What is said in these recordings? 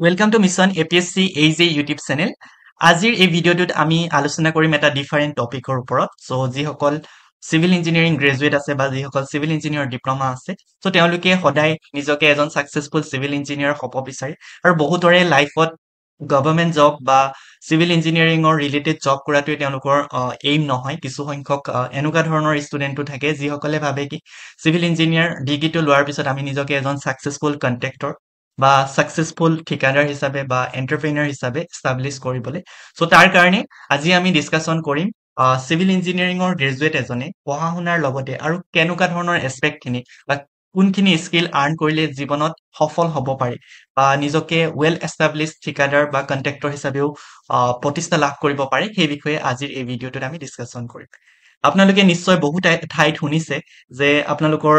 Welcome to Mission APSC AJ YouTube channel. আজিৰ এই ভিডিঅ'টোত আমি আলোচনা কৰিম এটা ডিফাৰেণ্ট টপিকৰ ওপৰত। সো যিসকল সিভিল ইঞ্জিনিয়াৰিং গ্ৰেজুৱেট আছে বা যিসকল সিভিল ইঞ্জিনিয়াৰ ডিপ্লোমা আছে, সো তেওঁলোকে সদায় নিজকে এজন সাকসেসফুল সিভিল ইঞ্জিনিয়াৰ হ'ব বিচাৰে আৰু বহুতৰে লাইফত গভৰ্ণমেণ্ট জব বা সিভিল ইঞ্জিনিয়াৰিঙৰ ৰিলেটেড জব কৰাটোৱে তেওঁলোকৰ এইম নহয়। কিছু সংখ্যক এনেকুৱা ধৰণৰ ষ্টুডেণ্টও থাকে যিসকলে ভাবে কি সিভিল ইঞ্জিনিয়াৰ ডিগ্ৰীটো লোৱাৰ পিছত আমি নিজকে এজন সাকসেসফুল কন্ট্ৰাক্টৰ বা সাকসেসফুল ঠিকাদাৰ হিচাপে বা এন্টাৰপ্ৰেনাৰ হিচাপে এস্টাবলিশ কৰিবলৈ। সো তাৰ কাৰণে আজি আমি ডিসকাশন কৰিম সিভিল ইঞ্জিনিয়াৰিঙৰ গ্ৰেজুৱেট এজনে পঢ়া শুনাৰ লগতে আৰু কেনেকুৱা ধৰণৰ এস্পেক্টখিনি বা কোনখিনি স্কিল আৰ্ন কৰিলে জীৱনত সফল হ'ব পাৰে বা নিজকে ওয়েল এস্টাবলিশ ঠিকাদাৰ বা কন্ট্ৰাক্টৰ হিচাপেও প্ৰতিষ্ঠা লাভ কৰিব পাৰে, সেই বিষয়ে আজিৰ এই ভিডিঅ'টোত আমি ডিসকাশন কৰিম। আপোনালোকে নিশ্চয় বহু ঠাইত শুনিছে যে আপোনালোকৰ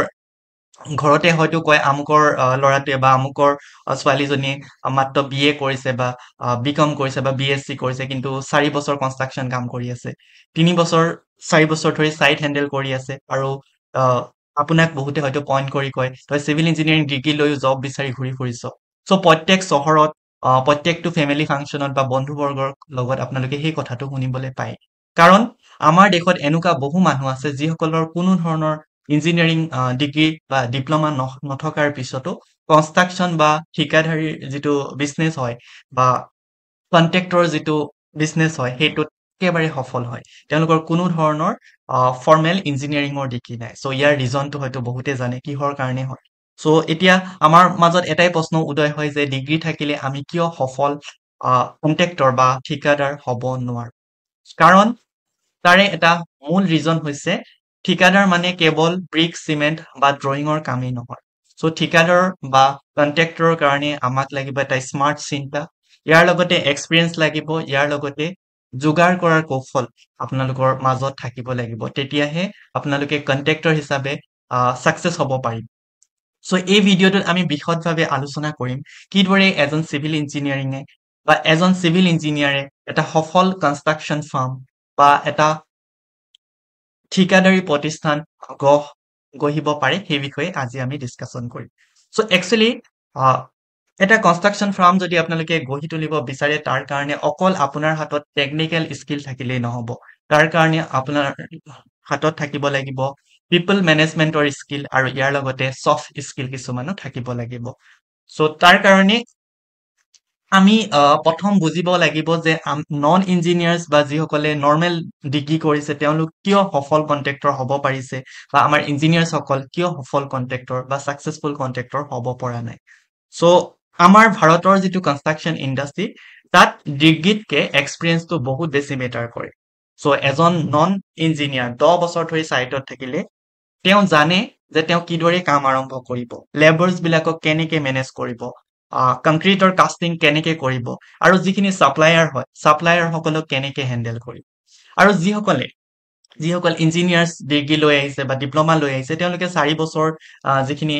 ঘৰতে হয়তো কয় আমুকৰ ল'ৰাটোৱে বা আমুকৰ ছোৱালীজনীয়ে মাত্ৰ বিএ কৰিছে বা বিকম কৰিছে বা বিএসসি কৰিছে, কিন্তু 4 বছৰ কনষ্ট্ৰাকচন কাম কৰি আছে, 3 বছৰ 4 বছৰ ধৰি সাইট হ্যান্ডেল কৰি আছে আৰু আপোনাক বহুতে হয়তো পইণ্ট কৰি কয় তই সিভিল ইঞ্জিনিয়াৰিং ডিগ্ৰী লৈ জব বিচাৰি ঘূৰি ফুৰিছ। সো প্ৰত্যেক চহৰত প্ৰত্যেকটো ফেমিলি ফাংচনত বা বন্ধুবৰ্গৰ লগত আপোনালোকে সেই কথাটো শুনিবলৈ পায়। কাৰণ আমাৰ দেশত এনেকুৱা বহু মানুহ আছে যিসকলৰ কোনো ধৰণৰ ইঞ্জিনিয়াৰিং ডিগ্ৰী বা ডিপ্লোমা নথকাৰ পিছতো কনষ্ট্ৰাকচন বা ঠিকাদাৰীৰ যিটো বিজনেস হয় বা কন্ট্ৰাক্টৰ যিটো বিজনেস হয় সেইটোত একেবাৰে সফল হয়। তেওঁলোকৰ কোনো ধৰণৰ ফৰ্মেল ইঞ্জিনিয়াৰিঙৰ ডিগ্ৰী নাই। সো ইয়াৰ ৰিজনটো হয়তো বহুতে জানে কিহৰ কাৰণে হয়। সো এতিয়া আমাৰ মাজত এটাই প্ৰশ্ন উদয় হয় যে ডিগ্ৰী থাকিলে আমি কিয় সফল কন্ট্ৰাক্টৰ বা ঠিকাদাৰ হ'ব নোৱাৰো। কাৰণ তাৰে এটা মূল ৰিজন হৈছে ঠিকাদাৰ মানে কেৱল ব্ৰিক সিমেন্ট বা ড্ৰয়িঙৰ কামেই নহয়। সো ঠিকাদাৰ বা কন্ট্ৰাক্টৰৰ কাৰণে আমাক লাগিব এটা স্মাৰ্ট চিন্তা, ইয়াৰ লগতে এক্সপিৰিয়েন্স লাগিব, ইয়াৰ লগতে যোগাৰ কৰাৰ কৌশল আপোনালোকৰ মাজত থাকিব লাগিব, তেতিয়াহে আপোনালোকে কন্ট্ৰাক্টৰ হিচাপে সাকসেস হ'ব পাৰিব। সো এই ভিডিঅ'টোত আমি বিশদভাৱে আলোচনা কৰিম কিদৰে এজন সিভিল ইঞ্জিনিয়াৰিঙে বা এজন সিভিল ইঞ্জিনিয়াৰে এটা সফল কনষ্ট্ৰাকচন ফাৰ্ম বা এটা ঠিকাদাৰী প্ৰতিষ্ঠান গঢ়িব পাৰে, সেই বিষয়ে আজি আমি ডিসকাশন কৰিম। সো একচুয়ালি এটা কনষ্ট্ৰাকচন ফাৰ্ম যদি আপোনালোকে গঢ়ি তুলিব বিচাৰে, তাৰ কাৰণে অকল আপোনাৰ হাতত টেকনিক্যাল স্কিল থাকিলেই নহব। তাৰ কাৰণে আপোনাৰ হাতত থাকিব লাগিব পিপল মেনেজমেন্টৰ স্কিল আৰু ইয়াৰ লগতে সফট স্কিল কিছুমানো থাকিব লাগিব। সো তাৰ কাৰণে আমি প্ৰথম বুজিব লাগিব যে নন ইঞ্জিনিয়াৰ্স বা যিসকলে নৰ্মেল ডিগ্ৰী কৰিছে তেওঁলোক কিয় সফল কন্ট্ৰাক্টৰ হ'ব পাৰিছে বা আমাৰ ইঞ্জিনিয়াৰ্স সকল কিয় সফল কন্ট্ৰাক্টৰ বা সাকসেসফুল কন্ট্ৰাক্টৰ হ'ব পৰা নাই। সো আমাৰ ভাৰতৰ যিটো কনষ্ট্ৰাকচন ইণ্ডাষ্ট্ৰি তাত ডিগ্ৰীতকে এক্সপিৰিয়েন্সটো বহুত বেছি মেটাৰ কৰে। সো এজন নন ইঞ্জিনিয়াৰ 10 বছৰ ধৰি সাইটত থাকিলে তেওঁ জানে যে তেওঁ কিদৰে কাম আৰম্ভ কৰিব, লেবাৰ্স বিলাকক কেনেকে মেনেজ কৰিব, কংক্ৰিটৰ কাস্টিং কেনেকে কৰিব আৰু যিখিনি সাপ্লায়াৰ হয় সাপ্লায়াৰ সকলক কেনেকে হ্যান্ডেল কৰিব। আৰু যিসকল ইঞ্জিনিয়াৰ্স ডিগ্ৰী লৈ আহিছে বা ডিপ্লোমা লৈ আহিছে তেওঁলোকে 4 বছৰ যিখিনি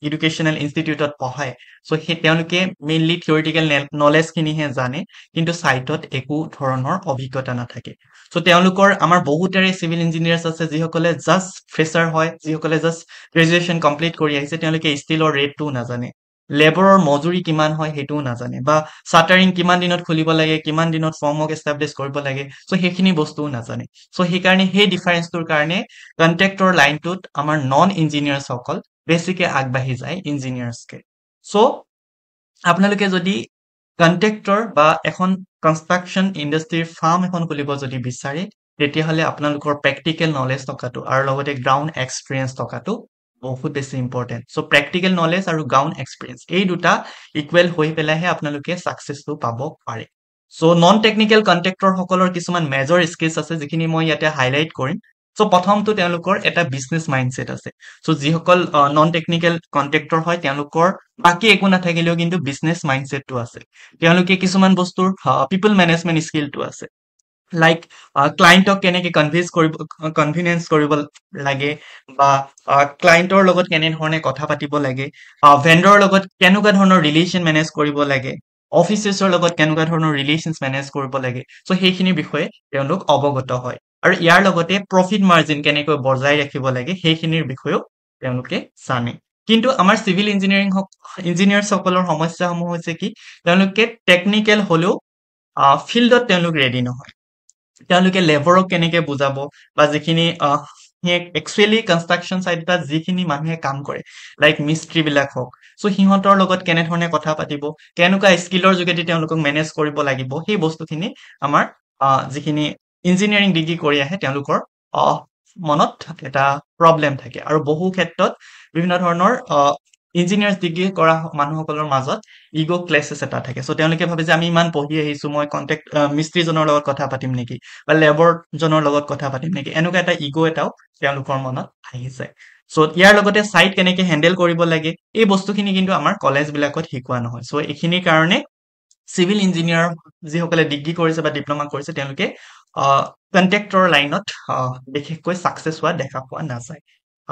এডুকেশনাল ইনষ্টিটিউটত পঢ়ায়, সো সেই তেওঁলোকে মেইনলি থিওৰিটিক্যাল নলেজ খিনিহে জানে, কিন্তু সাইটত একো ধৰণৰ অভিজ্ঞতা নাথাকে। সো তেওঁলোকৰ আমাৰ বহুতৰে সিভিল ইঞ্জিনিয়াৰ্স আছে যিসকলে জাস্ট ফ্ৰেচাৰ হয়, যিসকলে জাস্ট গ্ৰেজুৱেচন কমপ্লিট কৰি আহিছে, তেওঁলোকে ষ্টিলৰ ৰেটটো নাজানে, লেবাৰৰ মজুৰি কিমান হয় সেইটোও নাজানে, বা শাটাৰিং কিমান দিনত খুলিব লাগে, কিমান দিনত ফৰ্মক এস্টাবলিশ কৰিব লাগে, সো সেইখিনি বস্তুও নাজানে। সো সেইকাৰণে সেই ডিফাৰেন্সটোৰ কাৰণে কন্ট্ৰাক্টৰ লাইনটোত আমাৰ নন ইঞ্জিনিয়াৰ্স সকল বেছিকে আগবাঢ়ি যায় ইঞ্জিনিয়াৰ্সকে। সো আপোনালোকে যদি কন্ট্ৰাক্টৰ বা এখন কনষ্ট্ৰাকচন ইণ্ডাষ্ট্ৰীৰ ফাৰ্ম এখন খুলিব যদি বিচাৰে, তেতিয়াহ'লে আপোনালোকৰ প্ৰেক্টিকেল নলেজ থকাটো আৰু লগতে গ্ৰাউণ্ড এক্সপিৰিয়েন্স থকাটো বহুত বেছি ইম্পৰ্টেন্ট। সো প্ৰেক্টিকেল নলেজ আৰু গ্ৰাউণ্ড এক্সপিৰিয়েন্স এই দুটা ইকুৱেল হৈ পেলাইহে আপোনালোকে সাকসেসটো পাব পাৰে। সো নন টেকনিক্যাল কন্ট্ৰাক্টৰ সকলৰ কিছুমান মেজৰ স্কিলছ আছে যিখিনি মই ইয়াতে হাইলাইট কৰিম। সো প্ৰথমটো তেওঁলোকৰ এটা বিজনেস মাইন্ডসেট আছে। সো যিসকল নন টেকনিক্যাল কন্ট্ৰাক্টৰ হয় তেওঁলোকৰ বাকি একো নাথাকিলেও কিন্তু বিজনেস মাইন্ডসেটটো আছে। তেওঁলোকে কিছুমান বস্তুৰ পিপল মেনেজমেন্ট স্কিলটো আছে, লাইক ক্লায়েণ্টক কেনেকে কনভিনেন্স কৰিব লাগে বা ক্লায়েণ্টৰ লগত কেনেধৰণে কথা পাতিব লাগে, ভেন্ডৰৰ লগত কেনেকুৱা ধৰণৰ ৰিলেশ্যন মেনেজ কৰিব লাগে, অফিচাৰ্ছৰ লগত কেনেকুৱা ধৰণৰ ৰিলেশ্যনছ মেনেজ কৰিব লাগে। সো সেইখিনিৰ বিষয়ে তেওঁলোক অৱগত হয় আৰু ইয়াৰ লগতে প্ৰফিট মাৰ্জিন কেনেকৈ বজাই ৰাখিব লাগে সেইখিনিৰ বিষয়েও তেওঁলোকে জানে। কিন্তু আমাৰ চিভিল ইঞ্জিনিয়াৰ সকলৰ সমস্যাসমূহ হৈছে কি তেওঁলোকে টেকনিকেল হলেও ফিল্ডত তেওঁলোক ৰেডি নহয় তেওঁলোকে লেবাৰক কেনেকে বুজাব বা যিখিনি একচুৱেলি কনষ্ট্ৰাকচন চাইট বা যিখিনি মানুহে কাম কৰে লাইক মিস্ত্ৰী বিলাক হওক চ' সিহঁতৰ লগত কেনেধৰণে কথা পাতিব কেনেকুৱা স্কিলৰ যোগেদি তেওঁলোকক মেনেজ কৰিব লাগিব সেই বস্তুখিনি আমাৰ যিখিনি ইঞ্জিনিয়াৰিং ডিগ্ৰী কৰি আহে তেওঁলোকৰ মনত এটা প্ৰব্লেম থাকে আৰু বহু ক্ষেত্ৰত বিভিন্ন ধৰণৰ ইঞ্জিনিয়াৰ্ছ ডিগ্ৰী কৰা মানুহসকলৰ মাজত ইগ' ক্লেছেছ এটা থাকে চ' তেওঁলোকে ভাবে যে আমি ইমান পঢ়ি আহিছো মই মিস্ত্ৰীজনৰ লগত কথা পাতিম নেকি বা লেবৰজনৰ লগত কথা পাতিম নেকি এনেকুৱা এটা ইগ' এটাও তেওঁলোকৰ মনত আহি যায় চ' ইয়াৰ লগতে চাইট কেনেকে হেণ্ডেল কৰিব লাগে এই বস্তুখিনি কিন্তু আমাৰ কলেজ বিলাকত শিকোৱা নহয় চ' এইখিনিৰ কাৰণে চিভিল ইঞ্জিনিয়াৰ যিসকলে ডিগ্ৰী কৰিছে বা ডিপ্ল'মা কৰিছে তেওঁলোকে কণ্ট্ৰেক্টৰ লাইনত বিশেষকৈ ছাকচেছ হোৱা দেখা পোৱা নাযায়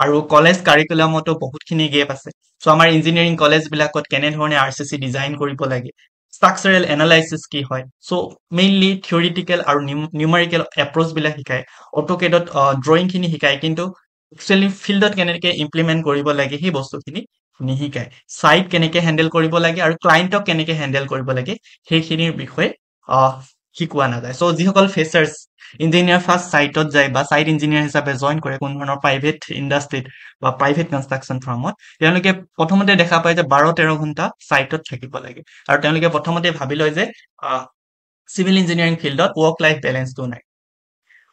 আৰু কলেজ কাৰিকুলামতো বহুতখিনি গেপ আছে চ' আমাৰ ইঞ্জিনিয়াৰিং কলেজ বিলাকত কেনেধৰণে RCC ডিজাইন কৰিব লাগে ষ্ট্ৰাকচাৰেল এনালাইচিছ কি হয় চ' মেইনলি থিয়ৰিটিকেল আৰু নিউমাৰিকেল এপ্ৰ'চ বিলাক শিকায় অট'কেডত ড্ৰয়িংখিনি শিকায় কিন্তু একচুৱেলি ফিল্ডত কেনেকে ইমপ্লিমেণ্ট কৰিব লাগে সেই বস্তুখিনি নিশিকায় চাইট কেনেকে হেণ্ডেল কৰিব লাগে আৰু ক্লাইণ্টক কেনেকে হেণ্ডেল কৰিব লাগে সেইখিনিৰ বিষয়ে শিকোৱা নাযায় চ' যিসকল ফ্ৰেচাৰ্ছ ইঞ্জিনিয়াৰ ফাৰ্ষ্ট চাইটত যায় বা চাইট ইঞ্জিনিয়াৰ হিচাপে জইন কৰে কোনো ধৰণৰ প্ৰাইভেট ইণ্ডাষ্ট্ৰীত বা প্ৰাইভেট কনষ্ট্ৰাকচন ফাৰ্মত তেওঁলোকে প্ৰথমতে দেখা পায় যে 12-13 ঘণ্টা চাইটত থাকিব লাগে আৰু তেওঁলোকে প্ৰথমতে ভাবি লয় যে চিভিল ইঞ্জিনিয়াৰিং ফিল্ডত ৱৰ্ক লাইফ বেলেঞ্চটো নাই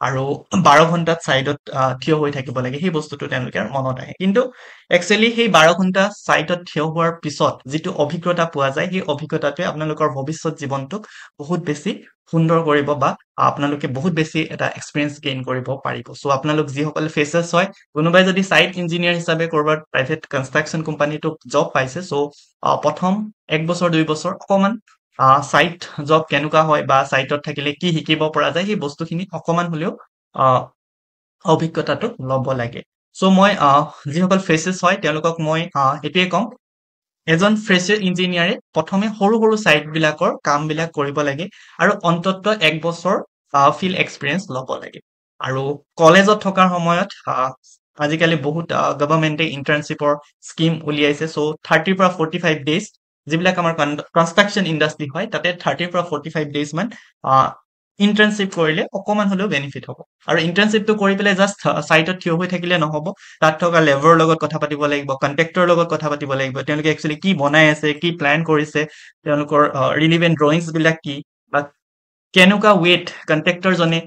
আৰু 12 ঘণ্টাত চাইটত থিয় হৈ থাকিব লাগে সেই বস্তুটো তেওঁলোকে মনত আহে কিন্তু একচুৱেলি সেই 12 ঘণ্টা চাইটত থিয় হোৱাৰ পিছত যিটো অভিজ্ঞতা পোৱা যায় সেই অভিজ্ঞতাটোৱে আপোনালোকৰ ভৱিষ্যত জীৱনটোক বহুত বেছি সুন্দৰ কৰিব বা আপোনালোকে বহুত বেছি এটা এক্সপিৰিয়েঞ্চ গেইন কৰিব পাৰিব চ' আপোনালোক যিসকলে ফ্ৰেচাৰ্ছ হয় কোনোবাই যদি চাইট ইঞ্জিনিয়াৰ হিচাপে কৰবাত প্ৰাইভেট কনষ্ট্ৰাকচন কোম্পানীটো জব পাইছে চ' প্ৰথম 1 বছৰ 2 বছৰ অকমান চাইট জব কেনেকুৱা হয় বা চাইটত থাকিলে কি শিকিব পৰা যায় সেই বস্তুখিনি অকমান হলেও অভিজ্ঞতাটো ল'ব লাগে চ' মই যিসকল ফ্ৰেচাৰ্ছ হয় তেওঁলোকক মই এইটোৱে কম এজন ফ্ৰেচাৰ ইঞ্জিনিয়াৰে প্ৰথমে সৰু সৰু চাইট বিলাকৰ কাম বিলাক কৰিব লাগে আৰু অন্ততঃ 1 বছৰ ফিল্ড এক্সপিৰিয়েঞ্চ ল'ব লাগে আৰু কলেজত থকাৰ সময়ত আজিকালি বহুত গভৰ্ণমেণ্টে ইণ্টাৰ্ণশ্বিপৰ স্কিম উলিয়াইছে চ' 30 পৰা 45 ডেজ যিবিলাক আমাৰ কনষ্ট্ৰাকচন ইণ্ডাষ্ট্ৰী হয় তাতে 30 পৰা 45 ডেজ মান ইণ্টাৰ্ণশ্বিপ কৰিলে অকমান হলেও বেনিফিট হ'ব আৰু ইণ্টাৰ্ণশ্বিপটো কৰি পেলাই জাষ্ট চাইটত থিয় হৈ থাকিলে নহ'ব তাত থকা লেবাৰৰ লগত কথা পাতিব লাগিব কণ্ট্ৰেক্টৰৰ লগত কথা পাতিব লাগিব তেওঁলোকে একচুৱেলি কি বনাই আছে কি প্লেন কৰিছে তেওঁলোকৰ ৰিলিভেণ্ট ড্ৰয়িংছ বিলাক কি বা কেনেকুৱা ৱেট কণ্ট্ৰেক্টৰজনে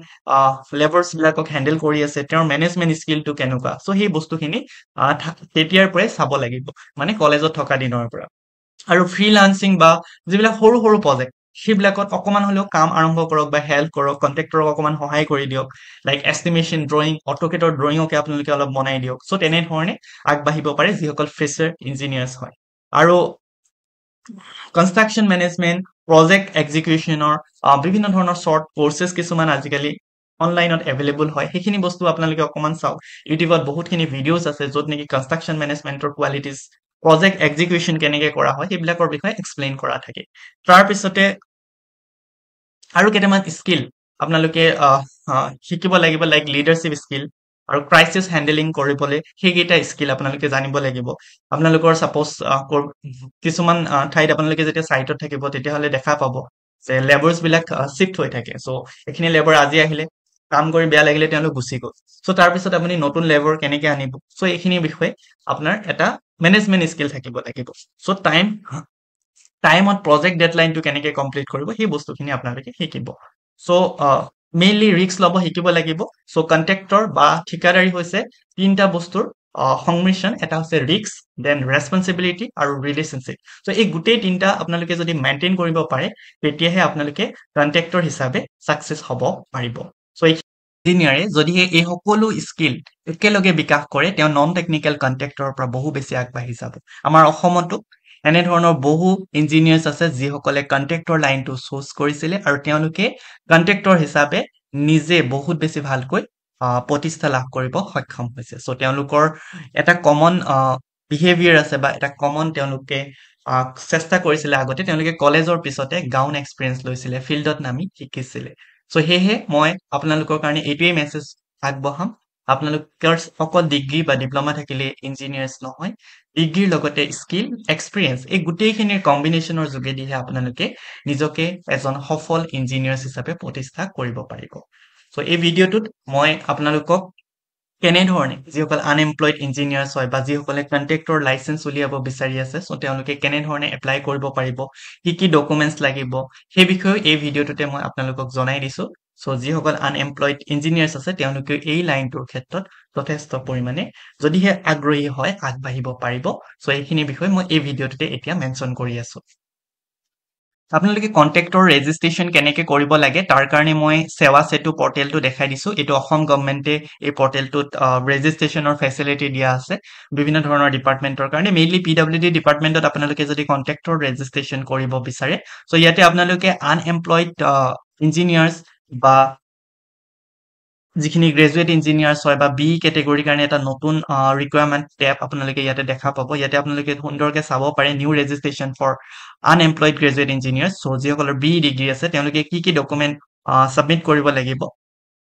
লেবাৰ্ছ বিলাকক হেণ্ডেল কৰি আছে তেওঁৰ মেনেজমেণ্ট স্কিলটো কেনেকুৱা চ' সেই বস্তুখিনি তেতিয়াৰ পৰাই চাব লাগিব মানে কলেজত থকা দিনৰ পৰা আৰু ফ্ৰীলান্সিং বা যিবিলাক সৰু সৰু প্ৰজেক্ট সেইবিলাকত অকমান হলেও কাম আৰম্ভ কৰক বা হেল্প কৰক কণ্ট্ৰেক্টৰক অকমান সহায় কৰি দিয়ক লাইক এষ্টিমেশ্যন ড্ৰয়িং অট'কেডৰ ড্ৰয়িঙকে আপোনালোকে অলপ বনাই দিয়ক চ' তেনেধৰণে আগবাঢ়িব পাৰে যিসকল ফ্ৰেচাৰ ইঞ্জিনিয়াৰ্ছ হয় আৰু কনষ্ট্ৰাকচন মেনেজমেণ্ট প্ৰজেক্ট এক্সিকিউশ্যনৰ বিভিন্ন ধৰণৰ শ্বৰ্ট কৰ্চেছ কিছুমান আজিকালি অনলাইনত এভেইলেবল হয় সেইখিনি বস্তু আপোনালোকে অকমান চাওক ইউটিউবত বহুতখিনি ভিডিঅ'জ আছে য'ত নেকি কনষ্ট্ৰাকচন মেনেজমেণ্টৰ কোৱালিটিজ প্ৰজেক্ট এক্সিকিউশ্যন কেনেকে কৰা হয় সেইবিলাকৰ বিষয়ে এক্সপ্লেইন কৰা থাকে তাৰপিছতে আৰু কেইটামান স্কিল আপোনালোকে শিকিব লাগিব লাইক লিডাৰশ্বিপ স্কিল আৰু ক্ৰাইচিছ হেণ্ডেলিং কৰিবলৈ সেইকেইটা স্কিল আপোনালোকে জানিব লাগিব আপোনালোকৰ ছাপ'জ কিছুমান ঠাইত আপোনালোকে যেতিয়া চাইটত থাকিব তেতিয়াহ'লে দেখা পাব যে লেবাৰ্ছ বিলাক শ্বিফ্ট হৈ থাকে চ' এইখিনি লেবাৰ আজি আহিলে কাম কৰি বেয়া লাগিলে তেওঁলোক গুচি গ'ল চ' তাৰপিছত আপুনি নতুন লেবাৰ কেনেকে আনিব চ' এইখিনিৰ বিষয়ে আপোনাৰ এটা মেনেজমেণ্ট স্কিল থাকিব লাগিব চ' টাইমত প্ৰজেক্ট ডেডলাইনটো কেনেকে কমপ্লিট কৰিব সেই বস্তুখিনি আপোনালোকে শিকিব চ' মেইনলি ৰিস্ক ল'ব শিকিব লাগিব চ' কণ্ট্ৰেক্টৰ বা ঠিকাদাৰী হৈছে 3টা বস্তুৰ সংমিশ্ৰণ এটা হৈছে ৰিস্ক দেন ৰেছপন্সিবিলিটি আৰু ৰিলেশ্যনশ্বিপ চ' এই গোটেই 3টা আপোনালোকে যদি মেইনটেইন কৰিব পাৰে তেতিয়াহে আপোনালোকে কণ্ট্ৰেক্টৰ হিচাপে ছাকচেছ হ'ব পাৰিব চ' ইঞ্জিনিয়াৰে যদিহে এই সকলো স্কিল একেলগে বিকাশ কৰে তেওঁ নন টেকনিকেল কণ্ট্ৰেক্টৰৰ পৰা বহু বেছি আগবাঢ়ি যাব আমাৰ অসমতো এনেধৰণৰ বহু ইঞ্জিনিয়াৰ্ছ আছে যিসকলে কণ্ট্ৰেক্টৰ লাইনটো চুজ কৰিছিলে আৰু তেওঁলোকে কণ্ট্ৰেক্টৰ হিচাপে নিজে বহুত বেছি ভালকৈ প্ৰতিষ্ঠা লাভ কৰিব সক্ষম হৈছে চ' তেওঁলোকৰ এটা কমন বিহেভিয়াৰ আছে বা এটা কমন তেওঁলোকে চেষ্টা কৰিছিলে আগতে তেওঁলোকে কলেজৰ পিছতে গাউন এক্সপিৰিয়েঞ্চ লৈছিলে ফিল্ডত নামি শিকিছিলে চ' সেয়েহে মই আপোনালোকৰ কাৰণে এইটোৱেই মেছেজ আগবঢ়াম আপোনালোকৰ অকল ডিগ্ৰী বা ডিপ্ল'মা থাকিলে ইঞ্জিনিয়াৰ্ছ নহয় ডিগ্ৰীৰ লগতে স্কিল এক্সপিৰিয়েন্স এই গোটেইখিনিৰ কম্বিনেশ্যনৰ যোগেদিহে আপোনালোকে নিজকে এজন সফল ইঞ্জিনিয়াৰ্ছ হিচাপে প্ৰতিষ্ঠা কৰিব পাৰিব চ' এই ভিডিঅ'টোত মই আপোনালোকক কেনেধৰণে যিসকল আনএমপ্লয়ড ইঞ্জিনিয়াৰ্ছ হয় বা যিসকলে কণ্ট্ৰেক্টৰ লাইচেন্স উলিয়াব বিচাৰি আছে চ' তেওঁলোকে কেনেধৰণে এপ্লাই কৰিব পাৰিব কি ডকুমেণ্টছ লাগিব সেই বিষয়েও এই ভিডিঅ'টোতে মই আপোনালোকক জনাই দিছো চ' যিসকল আনএমপ্লয়ড ইঞ্জিনিয়াৰ্ছ আছে তেওঁলোকে এই লাইনটোৰ ক্ষেত্ৰত যথেষ্ট পৰিমাণে যদিহে আগ্ৰহী হয় আগবাঢ়িব পাৰিব চ' এইখিনি বিষয় মই এই ভিডিঅ'টোতে এতিয়া মেনশ্যন কৰি আছো আপোনালোকে কন্ট্ৰেক্টৰ ৰেজিষ্ট্ৰেশ্যন কেনেকে কৰিব লাগে তাৰ কাৰণে মই সেৱা সেতু পৰ্টেলটো দেখাই দিছো এইটো অসম গভৰ্ণমেণ্টে এই পৰ্টেলটোত ৰেজিষ্ট্ৰেশ্যনৰ ফেচিলিটি দিয়া আছে বিভিন্ন ধৰণৰ ডিপাৰ্টমেণ্টৰ কাৰণে মেইনলি পিডব্লিউডি ডিপাৰ্টমেণ্টত আপোনালোকে যদি কন্ট্ৰেক্টৰ ৰেজিষ্ট্ৰেশ্যন কৰিব বিচাৰে চ' ইয়াতে আপোনালোকে আনএমপ্লয়ড ইঞ্জিনিয়াৰ্ছ বা যিখিনি গ্ৰেজুৱেট ইঞ্জিনিয়াৰ্ছ হয় বা বি কেটেগৰীৰ কাৰণে এটা নতুন ৰিকুৱাৰমেণ্ট টেব আপোনালোকে ইয়াতে দেখা পাব ইয়াতে আপোনালোকে সুন্দৰকে চাব পাৰে new registration for unemployed graduate engineers so' যিসকলৰ বি ডিগ্ৰী আছে তেওঁলোকে কি ডকুমেণ্ট ছাবমিট কৰিব লাগিব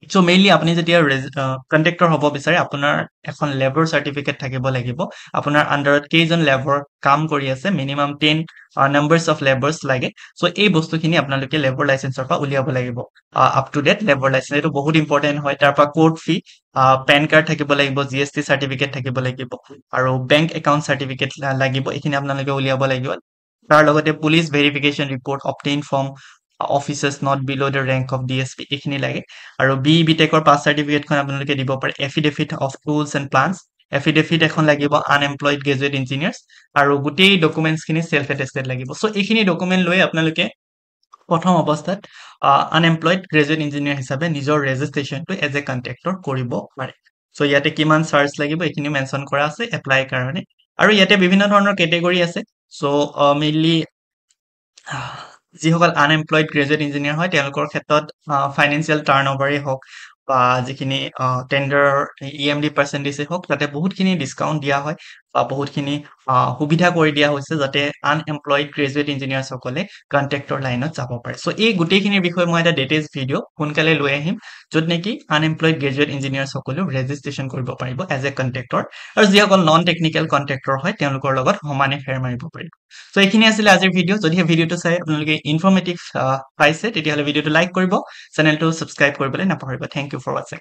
চ' মেইনলি আপুনি যেতিয়া কণ্ট্ৰেক্টৰ হ'ব বিচাৰে আপোনাৰ এখন লেবৰ চাৰ্টিফিকেট থাকিব লাগিব আপোনাৰ আণ্ডাৰত কেইজন লেবৰ কাম কৰি আছে মিনিমাম 10 নাম্বাৰ্ছ অফ লেবাৰ্ছ লাগে চ' এই বস্তুখিনি আপোনালোকে লেবৰ লাইচেন্সৰ পৰা উলিয়াব লাগিব up to date labour licence এইটো বহুত ইম্পৰ্টেণ্ট হয় তাৰ পৰা কোৰ্ট ফি পেন কাৰ্ড থাকিব লাগিব GST চাৰ্টিফিকেট থাকিব লাগিব আৰু বেংক একাউণ্ট চাৰ্টিফিকেট লাগিব এইখিনি আপোনালোকে উলিয়াব লাগিব তাৰ লগতে police verification report obtain from officers not bill' the rank of DSP এইখিনি লাগে আৰু বিটেকৰ পাছ চাৰ্টিফিকেটখন আপোনালোকে দিব পাৰে affidavit of tools and plans affidavit এখন লাগিব আনএমপ্লয়ড গ্ৰেজুৱেট ইঞ্জিনিয়াৰ্ছ আৰু গোটেই ডকুমেণ্টছখিনি চেল্ফ এটেষ্টেড লাগিব চ' এইখিনি ডকুমেণ্ট লৈ আপোনালোকে প্ৰথম অৱস্থাত আনএমপ্লয়ড গ্ৰেজুৱেট ইঞ্জিনিয়াৰ হিচাপে নিজৰ ৰেজিষ্ট্ৰেশ্যনটো এজ এ কণ্ট্ৰেক্টৰ কৰিব পাৰে চ' ইয়াতে কিমান চাৰ্জ লাগিব এইখিনি মেনশ্যন কৰা আছে এপ্লাই কাৰণে আৰু ইয়াতে বিভিন্ন ধৰণৰ কেটেগৰী আছে চ' মেইনলি যিসকল আনএমপ্লয়ড গ্ৰেজুৱেট ইঞ্জিনিয়াৰ হয় তেওঁলোকৰ ক্ষেত্ৰত ফাইনেন্সিয়েল টাৰ্ণ অভাৰেই হওক বা যিখিনি টেণ্ডাৰৰ EMD পাৰ্চেণ্টেজেই হওক তাতে বহুতখিনি ডিছকাউণ্ট দিয়া হয় বা বহুতখিনি সুবিধা কৰি দিয়া হৈছে যাতে আনএমপ্লয়ড গ্ৰেজুৱেট ইঞ্জিনিয়াৰসকলে কণ্ট্ৰেক্টৰ লাইনত যাব পাৰে চ' এই গোটেইখিনিৰ বিষয়ে মই এটা ডিটেইলছ ভিডিঅ' সোনকালে লৈ আহিম য'ত নেকি আনএমপ্লয়ড গ্ৰেজুৱেট ইঞ্জিনিয়াৰসকলেও ৰেজিষ্ট্ৰেশ্যন কৰিব পাৰিব এজ এ কণ্ট্ৰেক্টৰ আৰু যিসকল নন টেকনিকেল কণ্ট্ৰেক্টৰ হয় তেওঁলোকৰ লগত সমানে ফেৰ মাৰিব পাৰিব চ' এইখিনি আছিলে আজিৰ ভিডিঅ' যদিহে ভিডিঅ'টো চাই আপোনালোকে ইনফৰ্মেটিভ পাইছে তেতিয়াহ'লে ভিডিঅ'টো লাইক কৰিব চেনেলটো ছাবস্ক্ৰাইব কৰিবলৈ নাপাহৰিব থেংক ইউ ফৰ ৱাচিং